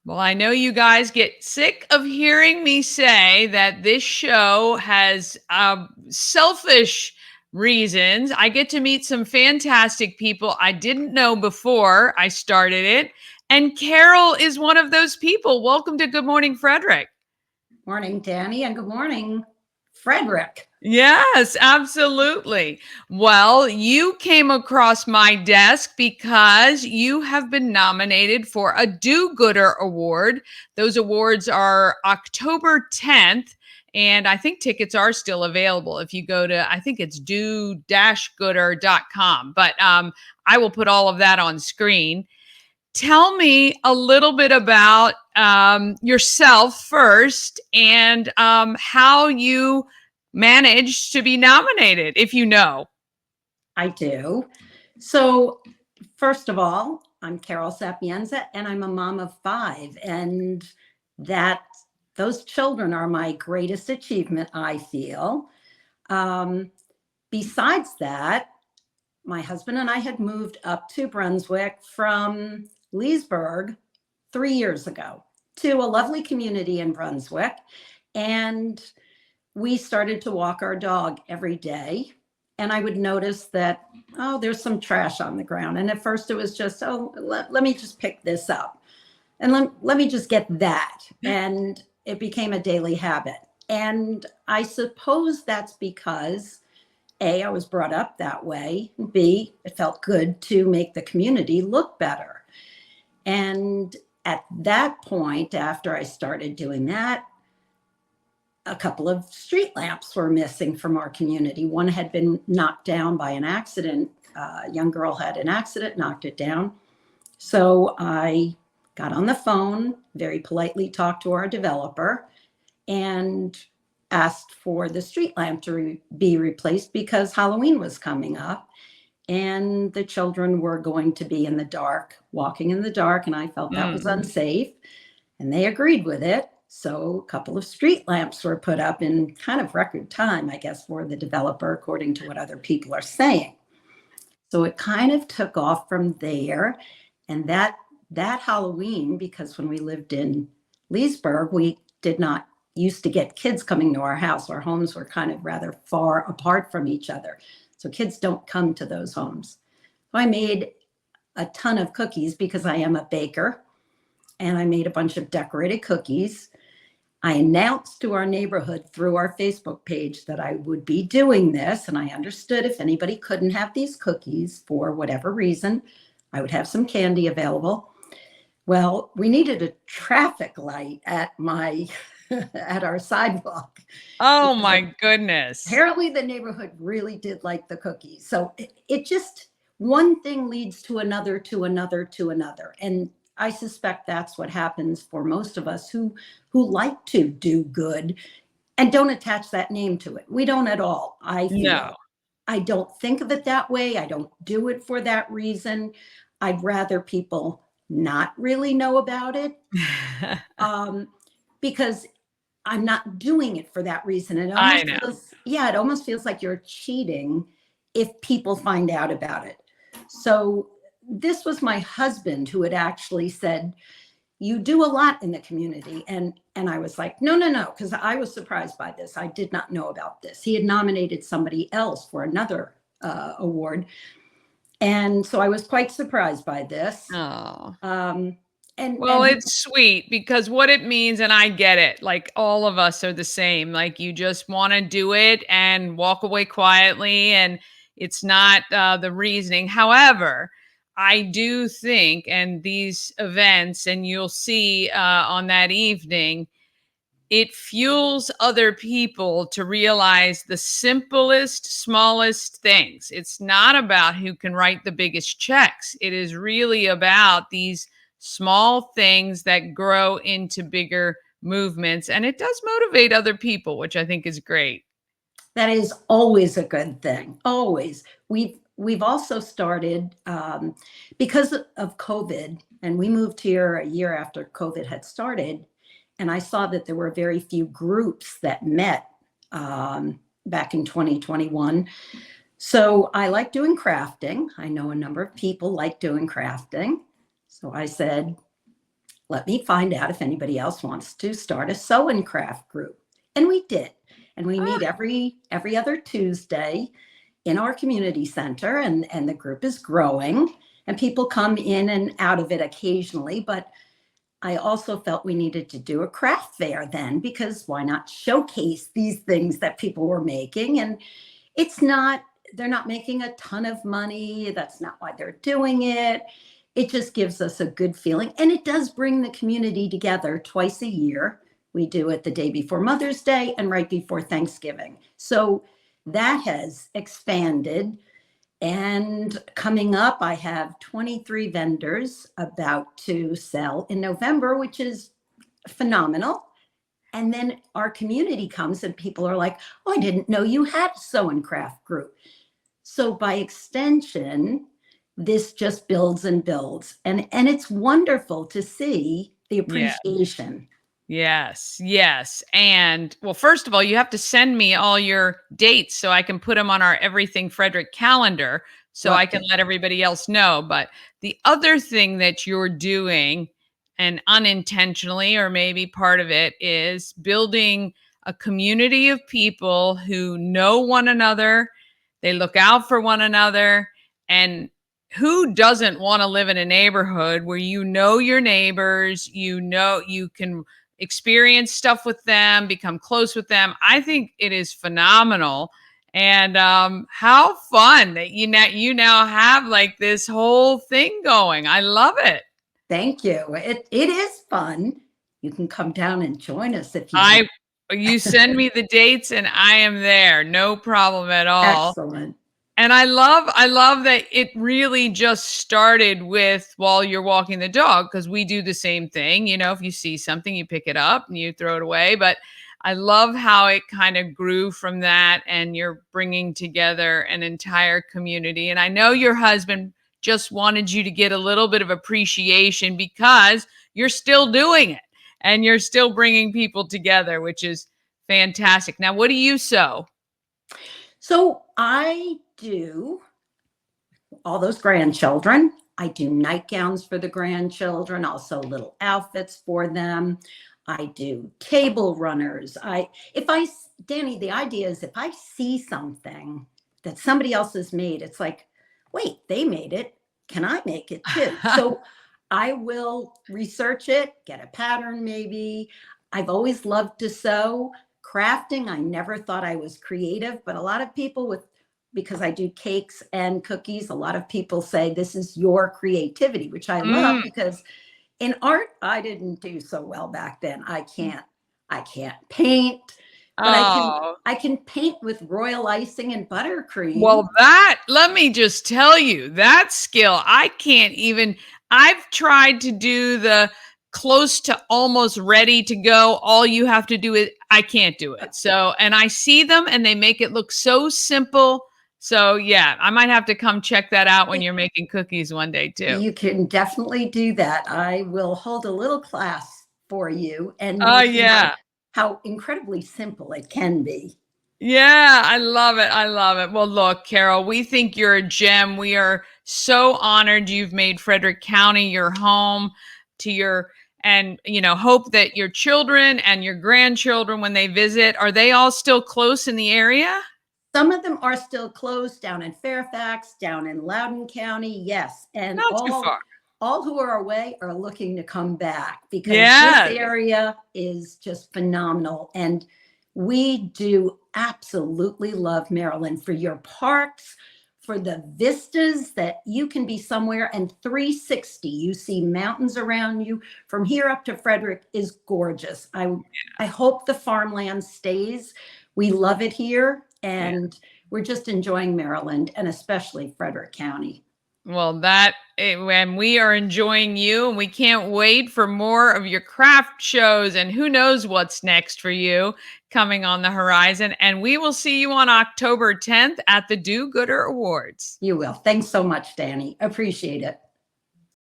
Well, I know you guys get sick of hearing me say that this show has selfish reasons. I get to meet some fantastic people I didn't know before I started it. And Carol is one of those people. Welcome to Good Morning, Frederick. Morning, Danny, and good morning, Frederick. Yes, absolutely. Well, you came across my desk because you have been nominated for a Do Gooder Award. Those awards are October 10th, and I think tickets are still available if you go to, I think it's do-gooder.com. But I will put all of that on screen. Tell me a little bit about yourself first and how you managed to be nominated, if you know. I do. So, first of all, I'm Carol Sapienza, and I'm a mom of five, and that those children are my greatest achievement, I feel. Um, Besides that, my husband and I had moved up to Brunswick from Leesburg 3 years ago to a lovely community in Brunswick. And we started to walk our dog every day. And I would notice that, oh, there's some trash on the ground. And at first it was just, oh, let me just pick this up. And let me just get that. And it became a daily habit. And I suppose that's because A, I was brought up that way. B, it felt good to make the community look better. And at that point, after I started doing that, a couple of street lamps were missing from our community. One had been knocked down by an accident. A young girl had an accident, knocked it down. So I got on the phone, very politely talked to our developer, and asked for the street lamp to be replaced because Halloween was coming up and the children were going to be in the dark, walking in the dark, and I felt that was unsafe. And they agreed with it. So a couple of street lamps were put up in kind of record time, I guess, for the developer, according to what other people are saying. So it kind of took off from there. And that Halloween, because when we lived in Leesburg, we did not used to get kids coming to our house. Our homes were kind of rather far apart from each other. So kids don't come to those homes. So I made a ton of cookies because I am a baker. And I made a bunch of decorated cookies. I announced to our neighborhood through our Facebook page that I would be doing this. And I understood if anybody couldn't have these cookies for whatever reason, I would have some candy available. Well, we needed a traffic light at at our sidewalk. Oh my goodness. Apparently the neighborhood really did like the cookies. So it just, one thing leads to another, to another, to another. And I suspect that's what happens for most of us who like to do good and don't attach that name to it. We don't at all. I feel. No. I don't think of it that way. I don't do it for that reason. I'd rather people not really know about it because I'm not doing it for that reason. It I almost know. it almost feels like you're cheating if people find out about it. So this was my husband who had actually said, you do a lot in the community. And I was like, no, because I was surprised by this. I did not know about this. He had nominated somebody else for another award. And so I was quite surprised by this. Oh. Well, it's sweet because what it means, and I get it, like all of us are the same. Like you just want to do it and walk away quietly, and it's not the reasoning. However, I do think, and these events, and you'll see on that evening, it fuels other people to realize the simplest, smallest things. It's not about who can write the biggest checks. It is really about these small things that grow into bigger movements. And it does motivate other people, which I think is great. That is always a good thing. Always. We've also started because of COVID, and we moved here a year after COVID had started. And I saw that there were very few groups that met back in 2021. So I like doing crafting. I know a number of people like doing crafting. So I said, let me find out if anybody else wants to start a sew and craft group. And we did. And we Ah, meet every other Tuesday in our community center, and the group is growing, and people come in and out of it occasionally. But I also felt we needed to do a craft fair then, because why not showcase these things that people were making? And it's not, they're not making a ton of money. That's not why they're doing it. It just gives us a good feeling. And it does bring the community together twice a year. We do it the day before Mother's Day and right before Thanksgiving. So that has expanded. And coming up, I have 23 vendors about to sell in November, which is phenomenal. And then our community comes and people are like, oh, I didn't know you had a sew and craft group. So by extension, this just builds and builds. And it's wonderful to see the yeah. appreciation. Yes, yes. And well, first of all, you have to send me all your dates so I can put them on our Everything Frederick calendar so I Love can to. let everybody else know. But the other thing that you're doing, and unintentionally, or maybe part of it, is building a community of people who know one another, they look out for one another, and who doesn't want to live in a neighborhood where you know your neighbors, you know you can experience stuff with them, become close with them. I think it is phenomenal. And how fun that you now have like this whole thing going. I love it. Thank you. It is fun. You can come down and join us if you'd like. I You send me the dates and I am there. No problem at all. Excellent. And I love that it really just started with while you're walking the dog, because we do the same thing. If you see something, you pick it up and you throw it away. But I love how it kind of grew from that, and you're bringing together an entire community. And I know your husband just wanted you to get a little bit of appreciation because you're still doing it and you're still bringing people together, which is fantastic. Now, what do you sew? So I do all those grandchildren. I do nightgowns for the grandchildren, also little outfits for them. I do table runners. Danny, the idea is if I see something that somebody else has made, it's like, wait, they made it. Can I make it too? So I will research it, get a pattern maybe. I've always loved to sew. Crafting, I never thought I was creative, but a lot of people because I do cakes and cookies, a lot of people say this is your creativity, which I love Mm. because in art, I didn't do so well back then. I can't paint, but Oh, I can paint with royal icing and buttercream. well, let me just tell you, that skill, I can't even, I've tried to do the close to almost ready to go. All you have to do is, I can't do it. So, and I see them and they make it look so simple. So, yeah, I might have to come check that out when you're making cookies one day too. You can definitely do that. I will hold a little class for you and Oh, you'll see yeah. how incredibly simple it can be. Yeah, I love it. I love it. Well, look, Carol, we think you're a gem. We are so honored you've made Frederick County your home to your, and, hope that your children and your grandchildren, when they visit, are they all still close in the area? Some of them are still closed down in Fairfax, down in Loudoun County, yes. And Not too all far. all who are away are looking to come back because this Yeah. area is just phenomenal. And we do absolutely love Maryland for your parks, for the vistas that you can be somewhere and 360. You see mountains around you. From here up to Frederick is gorgeous. I hope the farmland stays. We love it here Yeah. and we're just enjoying Maryland and especially Frederick County. Well, and we are enjoying you, and we can't wait for more of your craft shows, and who knows what's next for you coming on the horizon. And we will see you on October 10th at the Do Gooder Awards. You will. Thanks so much, Danny. Appreciate it.